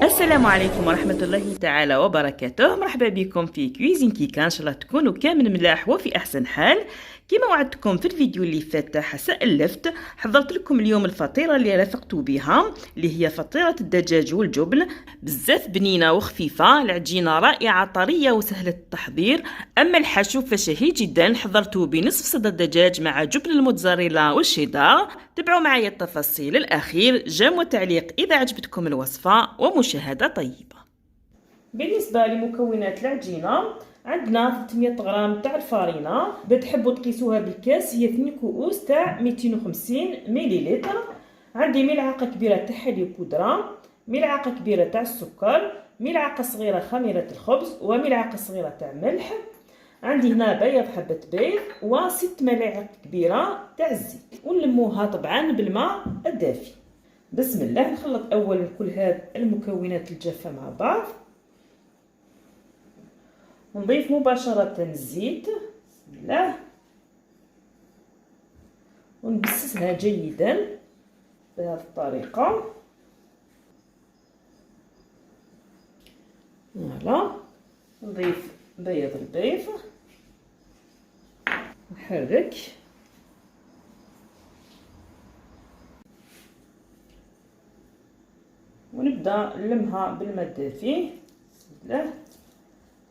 السلام عليكم ورحمة الله تعالى وبركاته. مرحبا بكم في كويزين كيكا، ان شاء الله تكونوا كامل ملاح وفي احسن حال. كما وعدتكم في الفيديو اللي فات سألفت حضرت لكم اليوم الفطيرة اللي رافقت بها، اللي هي فطيرة الدجاج والجبن. بزاف بنينة وخفيفة، العجينة رائعة طرية وسهلة التحضير. اما الحشو فشهي جدا، حضرته بنصف صدر دجاج مع جبن الموتزاريلا والشيدار. تابعوا معايا التفاصيل الاخير، جيم وتعليق اذا عجبتكم الوصفة، ومشاهدة طيبة. بالنسبة لمكونات العجينة، عندنا 300 غرام تاع الفارينة، بتحبوا تقيسوها بالكاس، هي 2 كؤوس تاع 250 مليلتر. عندي ملعقة كبيرة تاع حليب بودرة، ملعقة كبيرة تاع السكر، ملعقة صغيرة خميرة الخبز، وملعقة صغيرة تاع ملح. عندي هنا بيض، حبة بيض، و6 ملاعق كبيرة تاع الزيت، ونلموها طبعا بالماء الدافي. بسم الله. نخلط اولا كل هاد المكونات الجافة مع بعض، ونضيف مباشرة الزيت. بسم الله. ونبسسها جيدا بهذه الطريقة. فوالا. نضيف بيض البيض، نحرك، ونبدا نلمها بالماء الدافي. بسم الله.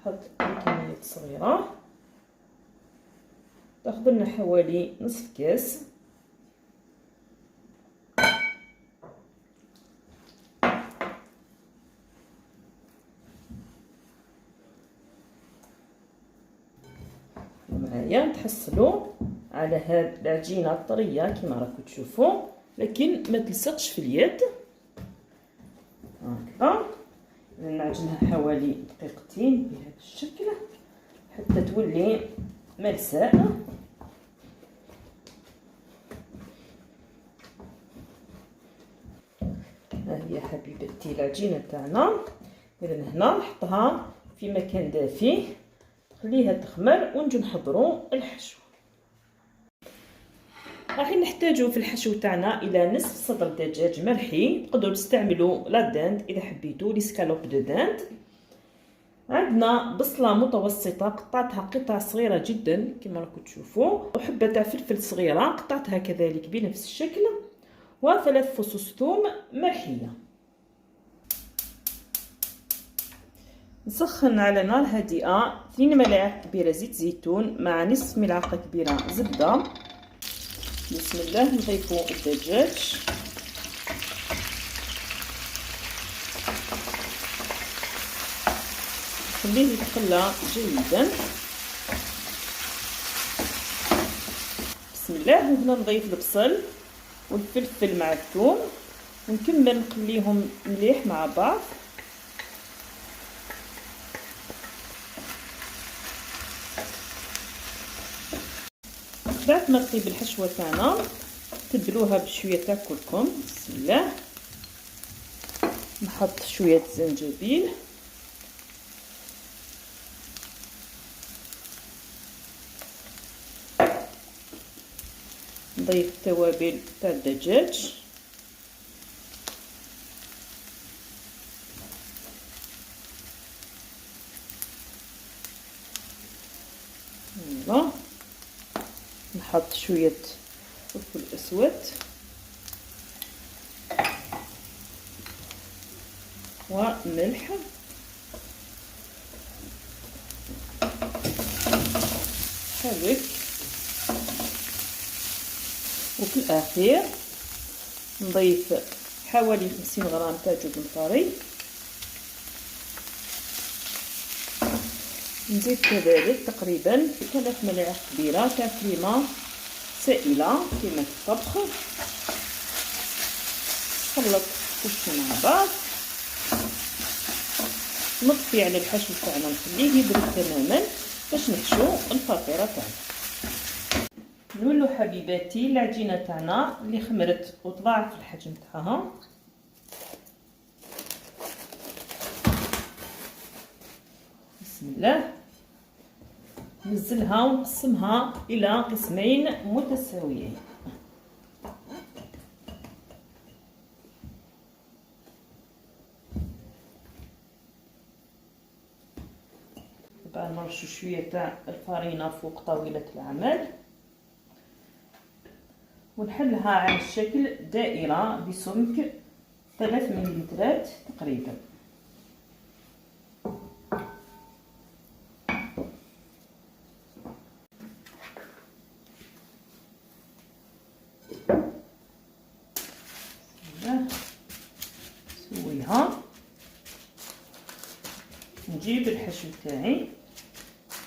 نحط كمية صغيرة، تاخذ لنا حوالي نصف كاس. معايا نتحصلوا على هاد العجينه الطريه كما راكم تشوفوا، لكن ما تلصقش في اليد. هكذا نعجنها حوالي دقيقتين بهذا الشكل حتى تولي ملساء. ها هي حبيبتي العجينه تاعنا. اذا هنا نحطها في مكان دافي، خليها تخمر، ونجي نحضروا الحشو. راح نحتاجو في الحشو تاعنا الى نصف صدر دجاج مرحي، تقدروا تستعملوا لا داند اذا حبيتوا، لي سكالوب دو داند. عندنا بصله متوسطه قطعتها قطع صغيره جدا كما راكم تشوفوا، وحبه تاع فلفل صغيره قطعتها كذلك بنفس الشكل، وثلاث فصوص ثوم مرحيه. نسخن على نار هادئه 2 ملاعق كبيره زيت زيتون مع نصف ملعقه كبيره زبده. بسم الله. نضيفوا الدجاج، نخليه يتقلى جيدا. بسم الله. وهنا نضيف البصل والفلفل مع الثوم، ونكمل نقليهم مليح مع بعض. بعد ما تطيب الحشوه تاعنا تبلوها بشويه تاع كركم. بسم الله. نحط شويه زنجبيل، نضيف التوابل تاع الدجاج، نحط شويه فلفل اسود وملح، حرك، وفي الاخير نضيف حوالي 50 غرام تاع جبن طري. نزيد كذلك تقريبا 3 ملاعق كبيره تاع كريمه سائله كريمه الطبخ. نخلط كلشي مع بعض، نطفي على الحشو تاعنا، نخليه يبرد تماما باش نحشو الفطيره تاعنا. نولو حبيباتي العجينه تاعنا اللي خمرت وتضاعف الحجم تاعها. بسم الله. نزلها ونقسمها الى قسمين طبعا نرشو شويه تاع الفرينه فوق طاوله العمل ونحلها على الشكل دائره بسمك 3 مليلترات تقريبا. نسويها، نجيب الحشو تاعي.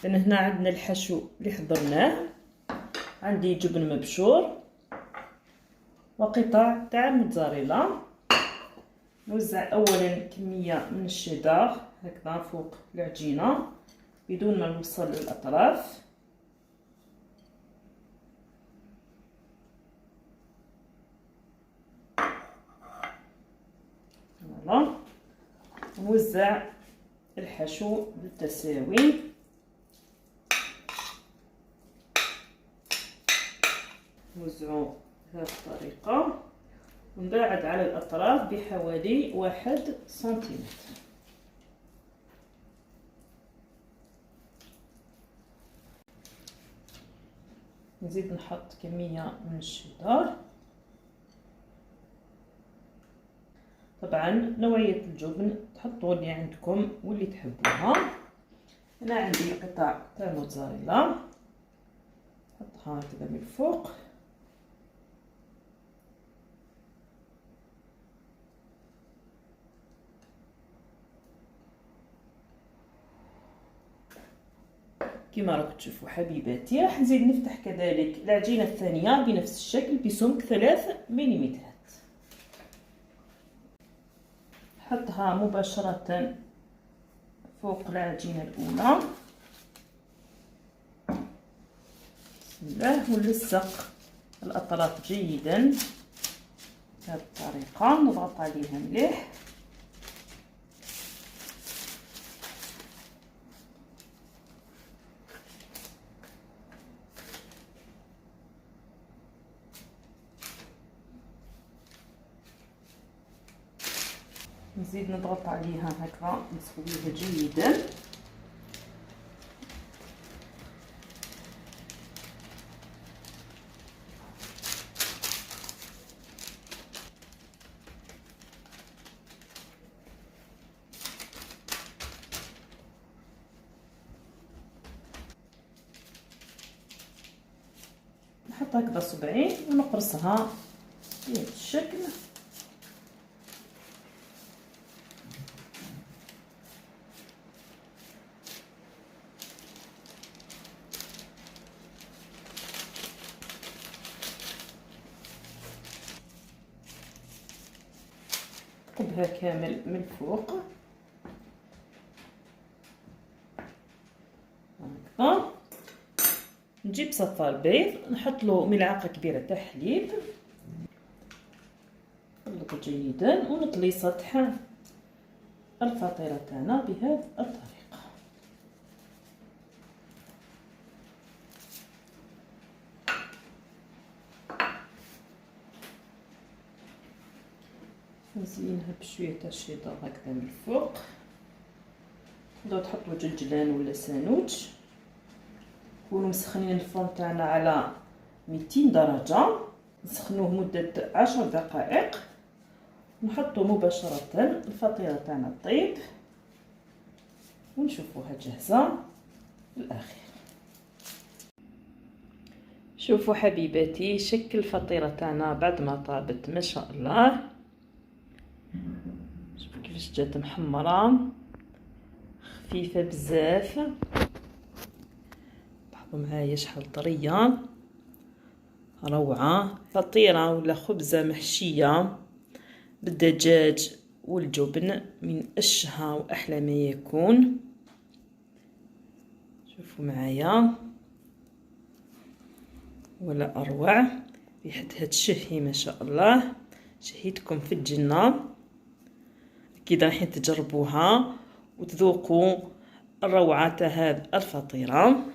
لان هنا عندنا الحشو اللي حضرناه، عندي جبن مبشور وقطع تاع موتزاريلا. نوزع اولا كميه من الشيدار هكذا فوق العجينه بدون ما نوصل للاطراف. فوالا، نوزع الحشو بالتساوي. نوزعو بهذه الطريقه ونباعد على الاطراف بحوالي 1 سنتيمتر. نزيد نحط كميه من الشيدار. طبعا نوعيه الجبن تحطوا اللي عندكم واللي تحبوها. انا عندي قطع تاع موتزاريلا، نحطها هكذا من الفوق. كما راكم تشوفوا حبيباتي، راح نزيد نفتح كذلك العجينه الثانيه بنفس الشكل بسمك 3 ملم. نحطها مباشره فوق العجينه الاولى. بسم الله، ونلصق الاطراف جيدا بهذه الطريقه، نضغط عليها مليح. نزيد نضغط عليها هكذا، نسويها جيدا. نحط هكذا صبعين ونقرصها بهذا الشكل. نقبها كامل من الفوق هكذا. نجيب صفار بيض، نحط له ملعقه كبيره تاع حليب، نخلطه جيدا ونطلي سطح الفطيره تاعنا بهذه الطريقه. نزينها بشويه تاع الشيدر هكذا من الفوق. تقدروا تحطوا جلجلان ولا سانوج. نكونوا مسخنين الفرن تاعنا على 200 درجه، نسخنوه مده 10 دقائق. نحطوا مباشره الفطيره تاعنا طيب ونشوفوها جاهزه في الاخير. شوفوا حبيباتي شكل الفطيره تاعنا بعد ما طابت ما شاء الله. شوفوا كيفاش جات محمره خفيفه بزاف. لاحظوا معايا شحال طريه، روعه. فطيره ولا خبزه محشيه بالدجاج والجبن من اشهى واحلى ما يكون. شوفوا معايا ولا اروع، ريحتها تشهي ما شاء الله. شهيتكم في الجنه. اكيد راح تجربوها وتذوقوا الروعه تاع هذه الفطيره.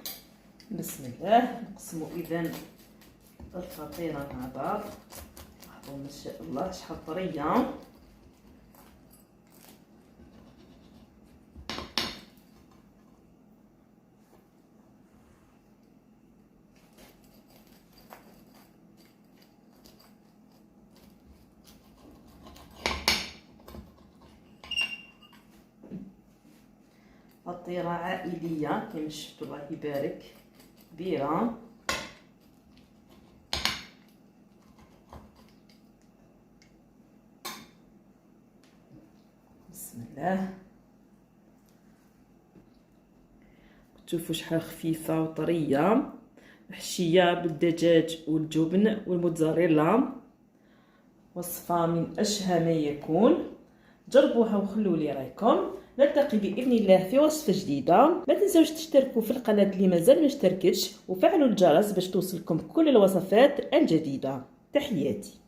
بسم الله، نقسموا اذا الفطيره مع بعض. لاحظوا ما شاء الله شحال طريه. فطيرة عائلية كما شفتوا الله يبارك، كبيرة. بسم الله، تشوفوا شحال خفيفة وطرية، محشية بالدجاج والجبن والموتزاريلا. وصفة من أشهى ما يكون، جربوها وخلوا لي رايكم. نلتقي باذن الله في وصفه جديده. ما تنسوش تشتركوا في القناه اللي مازال ما اشتركتش، وفعلوا الجرس باش توصلكم كل الوصفات الجديده. تحياتي.